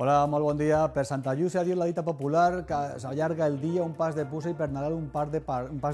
Hola, molt bon dia. Per Santa Llúcia ha dit la dita popular que s'allarga el dia un pas de puça i per Nadal un pas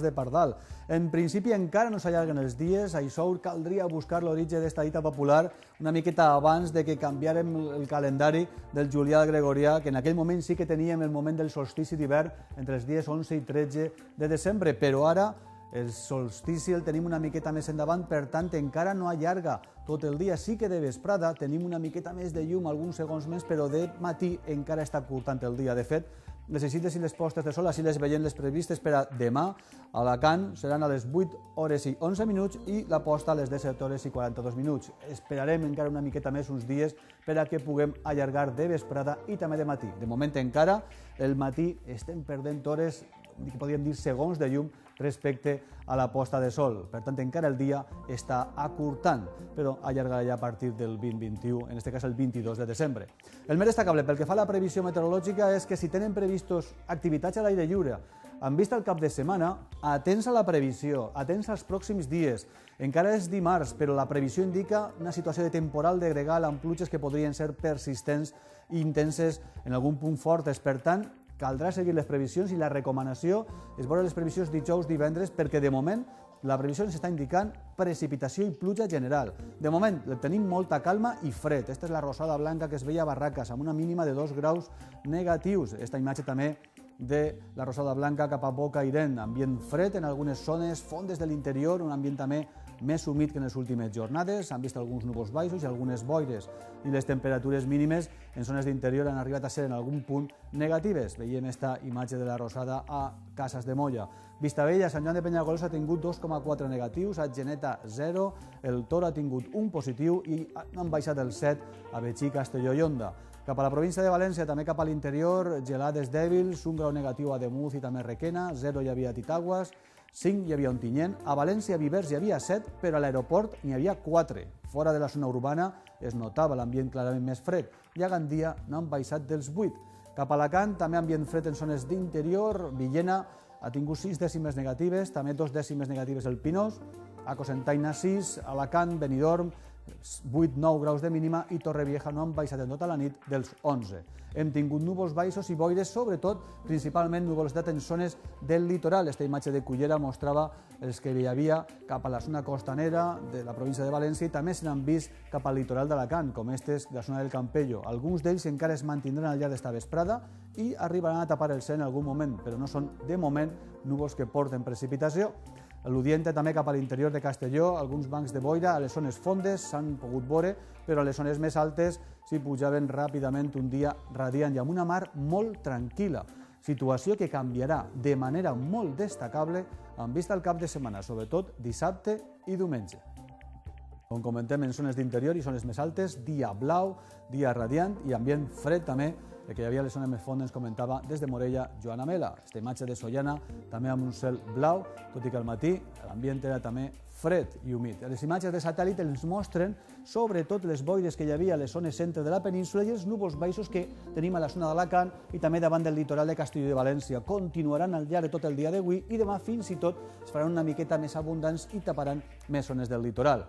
de pardal. En principi encara no s'allarguen els dies, això caldria buscar l'origen d'esta dita popular una miqueta abans de que canviarem el calendari del julià al gregorià, que en aquell moment sí que teníem el moment del solstici d'hivern entre els dies 11 i 13 de desembre, però ara el solstici el tenim una miqueta més endavant, per tant encara no allarga tot el dia. Sí que de vesprada tenim una miqueta més de llum, alguns segons més, però de matí encara està curtant el dia. De fet, les eixides i les postes de sol, així les veiem les previstes per a demà, a Alacant seran a les 8 hores i 11 minuts i la posta a les 17 hores i 42 minuts. Esperarem encara una miqueta més, uns dies, per a que puguem allargar de vesprada i també de matí. De moment encara, el matí estem perdent hores, podríem dir segons de llum, respecte a la posta de sol. Per tant, encara el dia està acurtant, però allargarà ja a partir del 20-21, en aquest cas el 22 de desembre. El més destacable pel que fa a la previsió meteorològica és que si tenen previstos activitats a l'aire lliure en vista al cap de setmana, atents a la previsió, atents als pròxims dies. Encara és dimarts, però la previsió indica una situació de temporal de gregal amb pluges que podrien ser persistents i intenses en algun punt fortes. Per tant, caldrà seguir les previsions i la recomanació és veure les previsions dijous, divendres, perquè de moment la previsió ens està indicant precipitació i pluja general. De moment tenim molta calma i fred. Aquesta és la rosada blanca que es veia a Barraques, amb una mínima de 2 graus negatius. Esta imatge també de la rosada blanca cap a Bocairent, ambient fred en algunes zones, fondes de l'interior, un ambient també més humit que en les últimes jornades, s'han vist alguns núvols baixos i algunes boires, i les temperatures mínimes en zones d'interior han arribat a ser en algun punt negatives. Veiem esta imatge de la rosada a Casas de Molla. Vistabella, Sant Joan de Penyagolosa ha tingut 2,4 negatius, a Geneta 0, el Toro ha tingut un positiu i han baixat el 7 a Betxí, Castelló i Onda. Cap a la província de València, també cap a l'interior, gelades dèbils, 1 grau negatiu a Demuz i també Requena, 0 hi havia a Titaguas, 5 hi havia a Ontinyent, a València Vivers hi havia 7, però a l'aeroport n'hi havia 4. Fora de la zona urbana es notava l'ambient clarament més fred i a Gandia n'han baixat dels 8. Cap a Alacant, també ambient fred en zones d'interior, Villena ha tingut 6 dècimes negatives, també 2 dècimes negatives el Pinós, a Cocentaina 6, Alacant, Benidorm, 8-9 graus de mínima i Torrevieja no han baixat en tota la nit dels 11. Hem tingut núvols baixos i boires, sobretot, principalment nuvolositat en zones del litoral. Esta imatge de Cullera mostrava els que hi havia cap a la zona costanera de la província de València i també se n'han vist cap al litoral d'Alacant, com estes de la zona del Campello. Alguns d'ells encara es mantindran al llarg d'esta vesprada i arribaran a tapar el cel en algun moment, però no són, de moment, núvols que porten precipitació. L'Udiente també cap a l'interior de Castelló, alguns bancs de boira a les zones fondes s'han pogut veure, però a les zones més altes s'hi pujaven ràpidament un dia radiant i amb una mar molt tranquil·la. Situació que canviarà de manera molt destacable en vista al cap de setmana, sobretot dissabte i diumenge. Com comentem, en zones d'interior i zones més altes, dia blau, dia radiant i ambient fred també, que hi havia a les zones més fondes, comentava des de Morella Joana Mela. Esta imatge de Sollana també amb un cel blau, tot i que al matí l'ambient era també fred i humit. Les imatges de satèl·lit ens mostren sobretot les boires que hi havia a les zones centre de la península i els núvols baixos que tenim a la zona d'Alacant i també davant del litoral de Castelló de València. Continuaran al llarg de tot el dia d'avui i demà fins i tot es faran una miqueta més abundants i taparan més zones del litoral.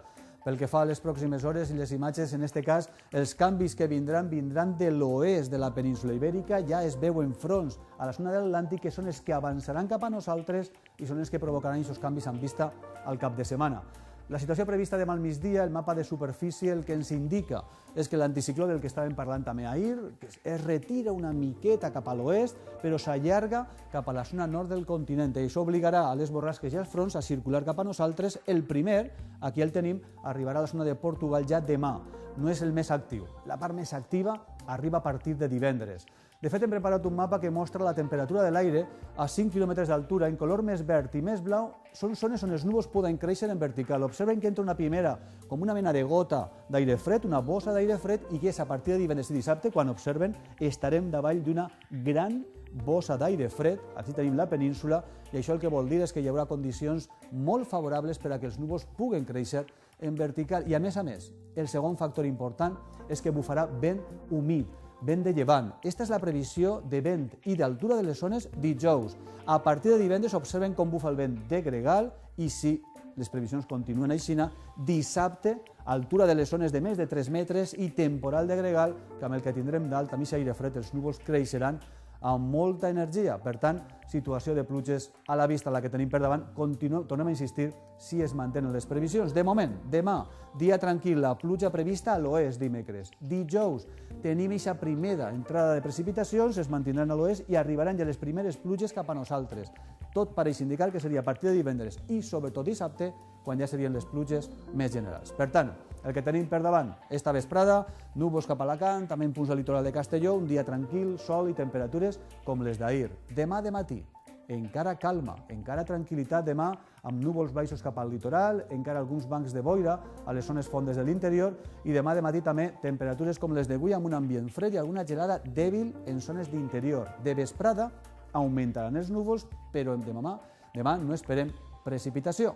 Pel que fa a les pròximes hores i les imatges, en aquest cas, els canvis que vindran de l'oest de la península ibèrica, ja es veuen fronts a la zona de l'Atlàntic, que són els que avançaran cap a nosaltres i són els que provocaran aquests canvis en vista al cap de setmana. La situació prevista demà al migdia, el mapa de superfície, el que ens indica és que l'anticicló del que estàvem parlant també ahir, que es retira una miqueta cap a l'oest, però s'allarga cap a la zona nord del continent. I això obligarà a les borrasques i als fronts a circular cap a nosaltres. El primer, aquí el tenim, arribarà a la zona de Portugal ja demà. No és el més actiu. La part més activa arriba a partir de divendres. De fet, hem preparat un mapa que mostra la temperatura de l'aire a 5 km d'altura, en color més verd i més blau, són zones on els núvols poden créixer en vertical. Observen que entra una primera, com una mena de gota d'aire fred, una bossa d'aire fred, i que és a partir de divendres i dissabte, quan observen, estarem davall d'una gran bossa d'aire fred, aquí tenim la península, i això el que vol dir és que hi haurà condicions molt favorables per a que els núvols puguen créixer en vertical. I a més, el segon factor important és que bufarà vent humit, vent de llevant. Esta és la previsió de vent i d'altura de les zones dijous. A partir de divendres observen com bufa el vent de gregal i si les previsions continuen aixina, dissabte, altura de les zones de més de 3 metres i temporal de gregal, que amb el que tindrem d'alt, a mig aire fred, els núvols creixeran amb molta energia. Per tant, situació de pluges a la vista, la que tenim per davant. Tornem a insistir si es mantenen les previsions. De moment, demà, dia tranquil, la pluja prevista a l'oest dimecres. Dijous, tenim aquesta primera entrada de precipitacions, es mantindran a l'oest i arribaran ja les primeres pluges cap a nosaltres. Tot pareix indicar que seria a partir de divendres i sobretot dissabte, quan ja serien les pluges més generals. Per tant, el que tenim per davant, esta vesprada, núvols cap a Alacant, també en punts del litoral de Castelló, un dia tranquil, sol i temperatures com les d'ahir. Demà de matí, encara calma, encara tranquil·litat demà, amb núvols baixos cap al litoral, encara alguns bancs de boira a les zones fondes de l'interior i demà de matí també temperatures com les d'avui amb un ambient fred i alguna gelada dèbil en zones d'interior. De vesprada augmentaran els núvols, però demà no esperem precipitació.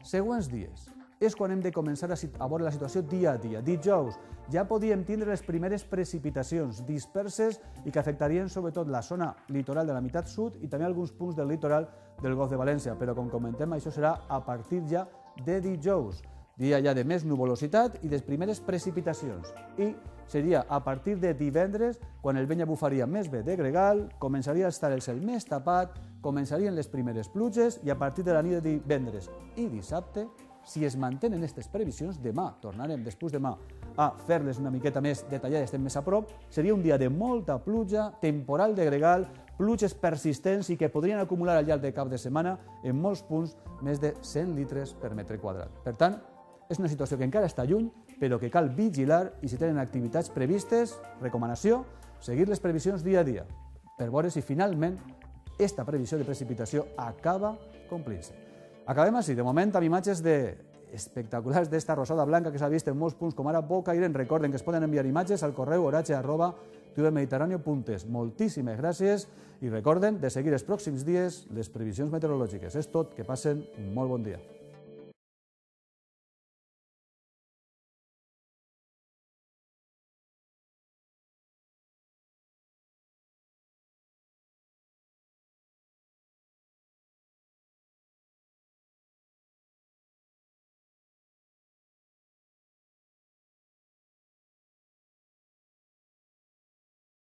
Següents dies. És quan hem de començar a veure la situació dia a dia. Dijous ja podíem tindre les primeres precipitacions disperses i que afectarien sobretot la zona litoral de la meitat sud i també alguns punts del litoral del Golf de València, però com comentem això serà a partir ja de dijous, dia ja de més nuvolositat i de primeres precipitacions. I seria a partir de divendres quan el vent ja bufaria més bé de gregal, començaria a estar el cel més tapat, començarien les primeres pluges i a partir de la nit de divendres i dissabte, si es mantenen aquestes previsions, demà tornarem després demà a fer-les una miqueta més detallades, estem més a prop, seria un dia de molta pluja, temporal de gregal, pluges persistents i que podrien acumular al llarg de cap de setmana en molts punts més de 100 litres per metre quadrat. Per tant, és una situació que encara està lluny, però que cal vigilar i si tenen activitats previstes, recomanació, seguir les previsions dia a dia, per veure si finalment aquesta previsió de precipitació acaba complint-se. Acabem així, de moment, amb imatges espectaculars d'esta rosada blanca que s'ha vist en molts punts, com ara Bocairent. Recorden que es poden enviar imatges al correu oratge@tvmediterraneo.es. Moltíssimes gràcies i recorden de seguir els pròxims dies les previsions meteorològiques. És tot, que passen un molt bon dia.